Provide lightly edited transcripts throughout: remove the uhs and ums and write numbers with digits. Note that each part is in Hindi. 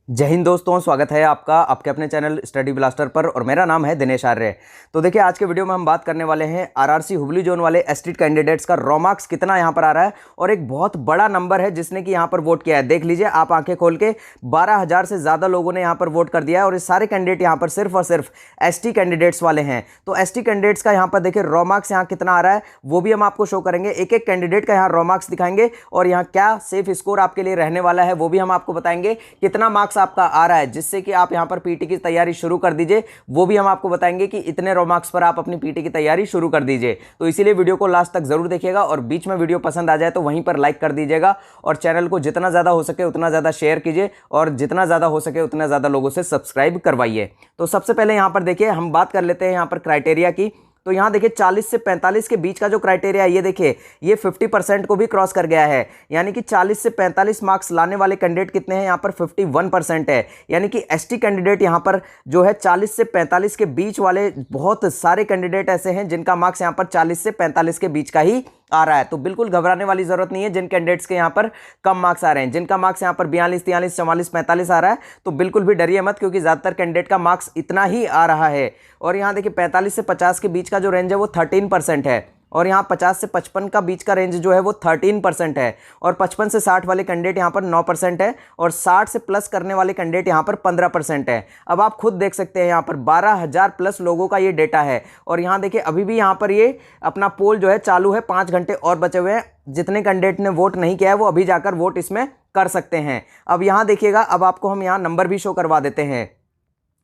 जय हिंद दोस्तों, स्वागत है आपका आपके अपने चैनल स्टडी ब्लास्टर पर और मेरा नाम है दिनेश आर्य। तो देखिए, आज के वीडियो में हम बात करने वाले हैं आरआरसी हुबली जोन वाले एसटीट कैंडिडेट्स का रॉ मार्क्स कितना यहां पर आ रहा है और एक बहुत बड़ा नंबर है जिसने कि यहां पर वोट किया है। देख लीजिए आप आंखें खोल के, 12,000 से ज़्यादा लोगों ने यहां पर वोट कर दिया है और ये सारे कैंडिडेट यहां पर सिर्फ और सिर्फ एसटी कैंडिडेट्स वाले हैं। तो एसटी कैंडिडेट्स का यहां पर देखिए रॉ मार्क्स यहाँ कितना आ रहा है वो भी हम आपको शो करेंगे। एक एक कैंडिडेट का यहाँ रॉ मार्क्स दिखाएंगे और यहाँ क्या सेफ स्कोर आपके लिए रहने वाला है वो भी हम आपको बताएंगे। कितना मार्क्स आपका आ रहा है जिससे कि आप यहां पर पीटी की तैयारी शुरू कर दीजिए, वो भी हम आपको बताएंगे कि इतने रॉ मार्क्स पर आप अपनी पीटी की तैयारी शुरू कर दीजिए। तो इसीलिए वीडियो को लास्ट तक जरूर देखिएगा और बीच में वीडियो पसंद आ जाए तो वहीं पर लाइक कर दीजिएगा और चैनल को जितना ज्यादा हो सके उतना ज्यादा शेयर कीजिए और जितना ज्यादा हो सके उतना ज्यादा लोगों से सब्सक्राइब करवाइए। तो सबसे पहले यहां पर देखिए हम बात कर लेते हैं यहां पर क्राइटेरिया की। तो यहाँ देखिए 40 से 45 के बीच का जो क्राइटेरिया है ये देखिए ये 50% को भी क्रॉस कर गया है। यानी कि 40 से 45 मार्क्स लाने वाले कैंडिडेट कितने हैं यहाँ पर 51% है। यानी कि एसटी कैंडिडेट यहाँ पर जो है 40 से 45 के बीच वाले बहुत सारे कैंडिडेट ऐसे हैं जिनका मार्क्स यहाँ पर 40 से 45 के बीच का ही आ रहा है। तो बिल्कुल घबराने वाली जरूरत नहीं है जिन कैंडिडेट्स के यहाँ पर कम मार्क्स आ रहे हैं। जिनका मार्क्स यहाँ पर 42, 43, 44, 45 आ रहा है तो बिल्कुल भी डरिए मत, क्योंकि ज्यादातर कैंडिडेट का मार्क्स इतना ही आ रहा है। और यहाँ देखिए 45 से 50 के बीच का जो रेंज है वो 13% है और यहाँ 50 से 55 का बीच का रेंज जो है वो 13% है और 55 से 60 वाले कैंडिडेट यहाँ पर 9% है और 60 से प्लस करने वाले कैंडिडेट यहाँ पर 15% है। अब आप खुद देख सकते हैं यहाँ पर 12,000 प्लस लोगों का ये डेटा है और यहाँ देखिए अभी भी यहाँ पर ये अपना पोल जो है चालू है, 5 घंटे और बचे हुए हैं। जितने कैंडिडेट ने वोट नहीं किया है वो अभी जाकर वोट इसमें कर सकते हैं। अब यहाँ देखिएगा, अब आपको हम यहाँ नंबर भी शो करवा देते हैं।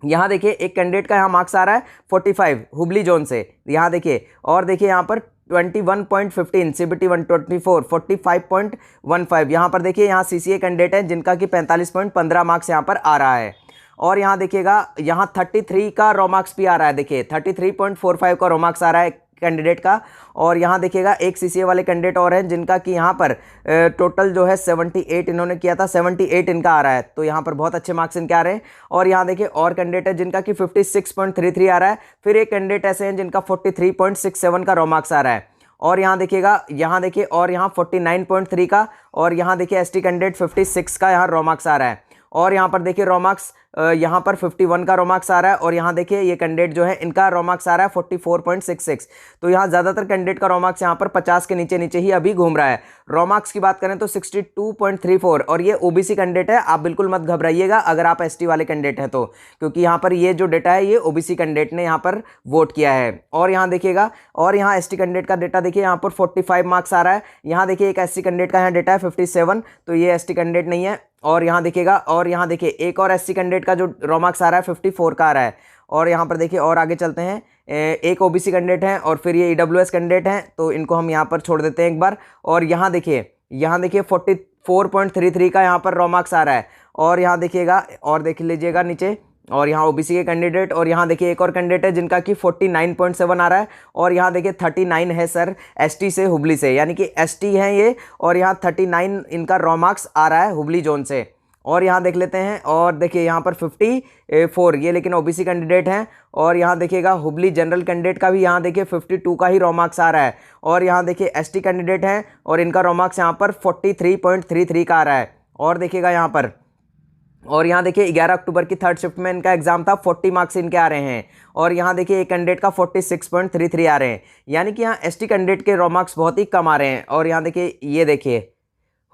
यहाँ देखिए एक कैंडिडेट का यहाँ मार्क्स आ रहा है 45 हुबली जोन से, यहाँ देखिए, और देखिए यहाँ पर 21.15 सीबीटी 124 45.15। यहाँ पर देखिए यहाँ सीसीए कैंडिडेट है जिनका कि 45.15 मार्क्स यहाँ पर आ रहा है। और यहाँ देखिएगा यहाँ 33 का रॉ मार्क्स भी आ रहा है। देखिए 33.45 का रॉ मार्क्स आ रहा है कैंडिडेट का। और यहाँ देखिएगा एक सीसीए वाले कैंडिडेट और हैं जिनका कि यहाँ पर टोटल जो है 78 इन्होंने किया था, 78 इनका आ रहा है। तो यहाँ पर बहुत अच्छे मार्क्स इनके आ रहे हैं। और यहाँ देखिए और कैंडिडेट है जिनका कि 56.33 आ रहा है। फिर एक कैंडिडेट ऐसे हैं जिनका 43.67 का रॉ मार्क्स आ रहा है। और यहाँ देखिएगा, यहाँ देखिए और यहाँ 49.3 का, और यहाँ देखिए एसटी कैंडिडेट 56 का यहाँ रॉ मार्क्स आ रहा है। और यहाँ पर देखिए रॉ मार्क्स यहाँ पर 51 का रॉ मार्क्स आ रहा है और यहाँ देखिए ये कैंडिडेट जो है इनका रॉ मार्क्स आ रहा है 44.66। तो यहाँ ज़्यादातर कैंडिडेट का रॉ मार्क्स यहाँ पर 50 के नीचे नीचे ही अभी घूम रहा है। रॉ मार्क्स की बात करें तो 62.34 और ये ओबीसी कैंडिडेट है। आप बिल्कुल मत घबराइएगा अगर आप एसटी वाले कैंडिडेट हैं तो, क्योंकि यहाँ पर ये जो डेटा है ये ओबीसी कैंडिडेट ने यहाँ पर वोट किया है। और यहाँ देखिएगा, और यहाँ एसटी कैंडिडेट का डेटा देखिए यहाँ पर 45 मार्क्स आ रहा है। यहाँ देखिए एक एससी कैंडिडेट का यहाँ डेटा है 57, तो ये एसटी कैंडिडेट नहीं है। और यहाँ देखिएगा, और यहाँ देखिए एक और एससी कैंडिडेट का जो रॉ मार्क्स आ रहा है 54 का आ रहा है। और यहाँ पर देखिए और आगे चलते हैं, एक ओबीसी कैंडिडेट हैं और फिर ये ईडब्ल्यूएस कैंडिडेट हैं, तो इनको हम यहाँ पर छोड़ देते हैं एक बार। और यहाँ देखिए 44.33 का यहाँ पर रॉ मार्क्स आ रहा है। और यहाँ देखिएगा और देख लीजिएगा नीचे, और यहाँ ओबीसी के कैंडिडेट, और यहाँ देखिए एक और कैंडिडेट है जिनका कि 49.7 आ रहा है। और यहाँ देखिए 39 है सर एसटी से हुबली से, यानी कि एसटी हैं ये, और यहाँ 39 इनका रॉ मार्क्स आ रहा है हुबली जोन से। और यहाँ देख लेते हैं, और देखिए यहाँ पर 54 ये लेकिन ओबीसी कैंडिडेट हैं। और यहाँ देखिएगा हुबली जनरल कैंडिडेट का भी यहाँ देखिए 52 का ही रॉ मार्क्स आ रहा है। और यहाँ देखिए एसटी कैंडिडेट हैं और इनका रॉ मार्क्स यहाँ पर 43.33 का आ रहा है। और देखिएगा यहाँ पर, और यहाँ देखिए 11 अक्टूबर की 3rd शिफ्ट में इनका एग्जाम था, 40 मार्क्स इनके आ रहे हैं। और यहाँ देखिए एक कैंडिडेट का 46.33 आ रहे हैं। यानी कि यहाँ एसटी कैंडिडेट के रॉ मार्क्स बहुत ही कम आ रहे हैं। और यहाँ देखिए ये देखिए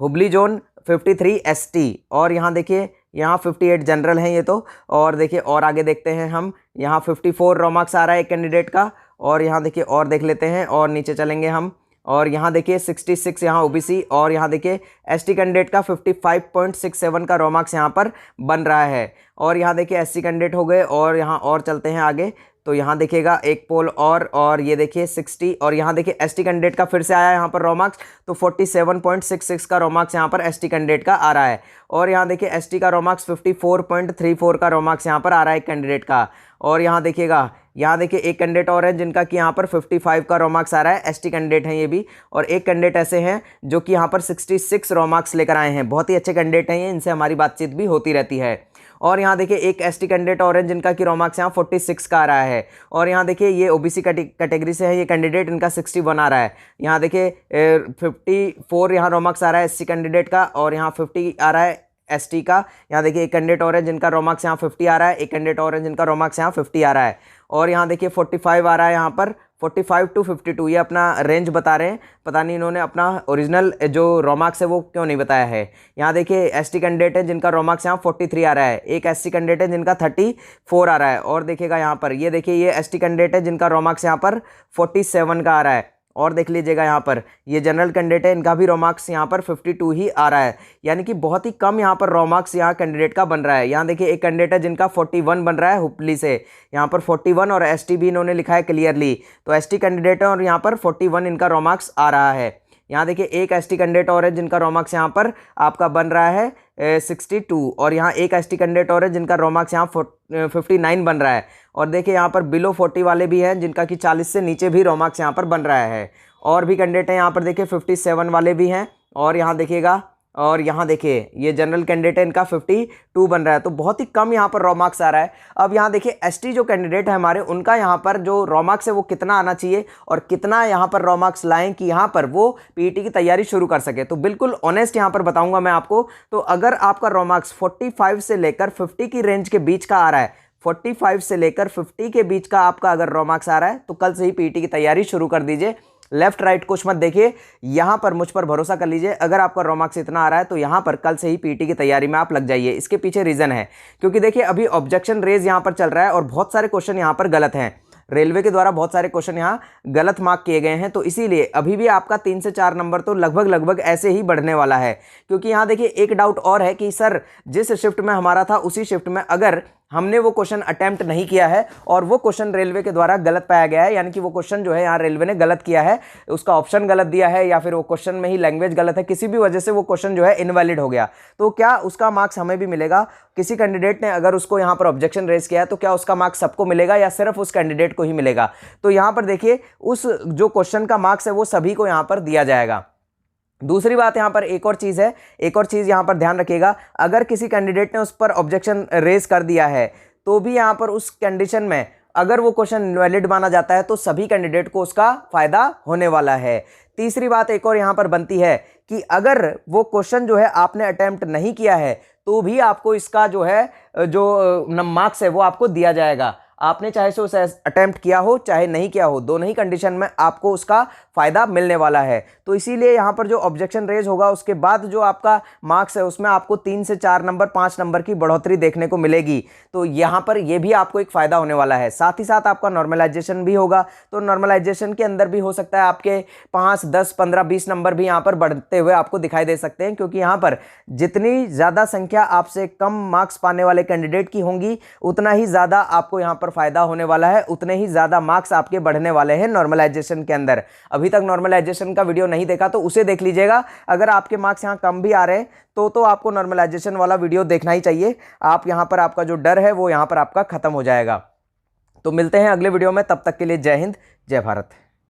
हुबली जोन 53 एसटी, और यहाँ देखिए यहाँ 58 जनरल हैं ये तो। और देखिए और आगे देखते हैं हम, यहाँ 54 रॉ मार्क्स आ रहा है एक कैंडिडेट का। और यहाँ देखिए और देख लेते हैं और नीचे चलेंगे हम, और यहाँ देखिए 66 यहाँ ओबीसी, और यहाँ देखिए एसटी कैंडिडेट का 55.67 का रॉ मार्क्स यहाँ पर बन रहा है। और यहाँ देखिए एससी कैंडिडेट हो गए। और यहाँ और चलते हैं आगे, तो यहाँ देखिएगा एक पोल और ये देखिए 60, और यहाँ देखिए एसटी कैंडिडेट का फिर से आया यहाँ पर रॉ मार्क्स, तो 47.66 का रॉ मार्क्स यहाँ पर एसटी कैंडिडेट का आ रहा है। और यहाँ देखिए एसटी का रॉ मार्क्स 54.34 का रॉ मार्क्स यहाँ पर आ रहा है एक कैंडिडेट का। और यहाँ देखिएगा, यहाँ देखिए एक कैंडिडेट और है जिनका कि यहाँ पर 55 का रॉ मार्क्स आ रहा है, एसटी कैंडिडेट हैं ये भी। और एक कैंडिडेट ऐसे हैं जो कि यहाँ पर 66 रॉ मार्क्स लेकर आए हैं। बहुत ही अच्छे कैंडिडेट हैं ये, इनसे हमारी बातचीत भी होती रहती है। और यहाँ देखिए एक एसटी कैंडिडेट और है जिनका कि रॉ मार्क्स यहाँ 46 का आ रहा है। और यहाँ देखिए ये ओबीसी कैटेगरी से है ये कैंडिडेट, इनका 61 आ रहा है। यहाँ देखिए 54 यहाँ रॉ मार्क्स आ रहा है एससी कैंडिडेट का, और यहाँ 50 आ रहा है एसटी का। यहाँ देखिए एक कैंडिडेट और है जिनका रॉ मार्क्स यहाँ 50 आ रहा है, एक कैंडिडेट और है जिनका रॉ मार्क्स यहाँ 50 आ रहा है, और यहाँ देखिए 45 आ रहा है, यहाँ पर 45 to 52 ये अपना रेंज बता रहे हैं। पता नहीं इन्होंने अपना ओरिजिनल जो रॉ मार्क्स है वो क्यों नहीं बताया है। यहाँ देखिए एसटी कैंडिडेट है जिनका रॉ मार्क्स यहाँ 43 आ रहा है, एक एससी कैंडिडेट है जिनका 34 आ रहा है, और देखिएगा यहाँ पर ये देखिए ये एसटी कैंडिडेट है जिनका रॉ मार्क्स यहाँ पर 47 का आ रहा है, और देख लीजिएगा यहाँ पर ये जनरल कैंडिडेट है, इनका भी रॉ मार्क्स यहाँ पर 52 ही आ रहा है, यानी कि बहुत ही कम यहाँ पर रॉ मार्क्स यहाँ कैंडिडेट का बन रहा है। यहाँ देखिए एक कैंडिडेट है जिनका 41 बन रहा है हुपली से, यहाँ पर 41 और एसटी भी इन्होंने लिखा है क्लियरली, तो एसटी कैंडिडेट है और यहाँ पर 41 इनका रॉ मार्क्स आ रहा है। यहाँ देखिए एक एसटी कैंडिडेट और है जिनका रॉ मार्क्स यहाँ पर आपका बन रहा है 62, और यहाँ एक एसटी कैंडिडेट और है जिनका रॉ मार्क्स यहाँ 59 बन रहा है, और देखिए यहाँ पर बिलो 40 वाले भी हैं जिनका कि 40 से नीचे भी रॉ मार्क्स यहाँ पर बन रहा है, और भी कैंडिडेट हैं यहाँ पर देखिए 57 वाले भी हैं, और यहाँ देखिएगा, और यहाँ देखिए ये जनरल कैंडिडेट है इनका 52 बन रहा है, तो बहुत ही कम यहाँ पर रॉ मार्क्स आ रहा है। अब यहाँ देखिए एसटी जो कैंडिडेट है हमारे, उनका यहाँ पर जो रॉ मार्क्स है वो कितना आना चाहिए और कितना यहाँ पर रॉ मार्क्स लाएं कि यहाँ पर वो पीईटी की तैयारी शुरू कर सके। तो बिल्कुल ऑनेस्ट यहाँ पर बताऊंगा मैं आपको, तो अगर आपका रॉ मार्क्स 45 से लेकर 50 की रेंज के बीच का आ रहा है, 45 से लेकर 50 के बीच का आपका अगर रॉ मार्क्स आ रहा है, तो कल से ही पीईटी की तैयारी शुरू कर दीजिए। लेफ्ट राइट कुछ मत देखिए, यहां पर मुझ पर भरोसा कर लीजिए। अगर आपका रॉ मार्क्स इतना आ रहा है तो यहां पर कल से ही पीटी की तैयारी में आप लग जाइए। इसके पीछे रीजन है क्योंकि देखिए अभी ऑब्जेक्शन रेज यहां पर चल रहा है और बहुत सारे क्वेश्चन यहां पर गलत हैं। रेलवे के द्वारा बहुत सारे क्वेश्चन यहाँ गलत मार्क किए गए हैं, तो इसीलिए अभी भी आपका 3 से 4 नंबर तो लगभग ऐसे ही बढ़ने वाला है। क्योंकि यहाँ देखिए एक डाउट और है कि सर जिस शिफ्ट में हमारा था उसी शिफ्ट में अगर हमने वो क्वेश्चन अटेम्प्ट नहीं किया है और वो क्वेश्चन रेलवे के द्वारा गलत पाया गया है, यानी कि वो क्वेश्चन जो है यहाँ रेलवे ने गलत किया है, उसका ऑप्शन गलत दिया है या फिर वो क्वेश्चन में ही लैंग्वेज गलत है, किसी भी वजह से वो क्वेश्चन जो है इनवैलिड हो गया, तो क्या उसका मार्क्स हमें भी मिलेगा? किसी कैंडिडेट ने अगर उसको यहाँ पर ऑब्जेक्शन रेज किया है तो क्या उसका मार्क्स सबको मिलेगा या सिर्फ उस कैंडिडेट को ही मिलेगा? तो यहाँ पर देखिए उस जो क्वेश्चन का मार्क्स है वो सभी को यहाँ पर दिया जाएगा। दूसरी बात यहाँ पर एक और चीज़ है, एक और चीज़ यहाँ पर ध्यान रखिएगा, अगर किसी कैंडिडेट ने उस पर ऑब्जेक्शन रेज कर दिया है तो भी यहाँ पर उस कंडीशन में अगर वो क्वेश्चन इनवैलिड माना जाता है तो सभी कैंडिडेट को उसका फायदा होने वाला है। तीसरी बात एक और यहाँ पर बनती है कि अगर वो क्वेश्चन जो है आपने अटेम्प्ट नहीं किया है तो भी आपको इसका जो है जो मार्क्स है वो आपको दिया जाएगा। आपने चाहे से उसे अटेम्प्ट किया हो चाहे नहीं किया हो, दोनों ही कंडीशन में आपको उसका फ़ायदा मिलने वाला है। तो इसीलिए यहाँ पर जो ऑब्जेक्शन रेज होगा उसके बाद जो आपका मार्क्स है उसमें आपको 3 से 4 नंबर 5 नंबर की बढ़ोतरी देखने को मिलेगी। तो यहाँ पर ये भी आपको एक फ़ायदा होने वाला है। साथ ही साथ आपका नॉर्मलाइजेशन भी होगा, तो नॉर्मलाइजेशन के अंदर भी हो सकता है आपके 5, 10, 15, 20 नंबर भी यहाँ पर बढ़ते हुए आपको दिखाई दे सकते हैं, क्योंकि यहाँ पर जितनी ज़्यादा संख्या आपसे कम मार्क्स पाने वाले कैंडिडेट की होंगी उतना ही ज़्यादा आपको यहाँ पर फायदा होने वाला है, उतने ही ज़्यादा मार्क्स आपके बढ़ने वाले हैं नॉर्मलाइजेशन के अंदर। अभी तक नॉर्मलाइजेशन का वीडियो नहीं देखा तो उसे देख लीजिएगा। अगर आपके मार्क्स यहाँ कम भी आ रहे हैं तो आपको नॉर्मलाइजेशन वाला वीडियो देखना ही चाहिए। आप यहाँ पर आपका जो डर है वो यहाँ पर आपका खत्म हो जाएगा। तो मिलते हैं अगले वीडियो में, तब तक के लिए जय हिंद, जय भारत।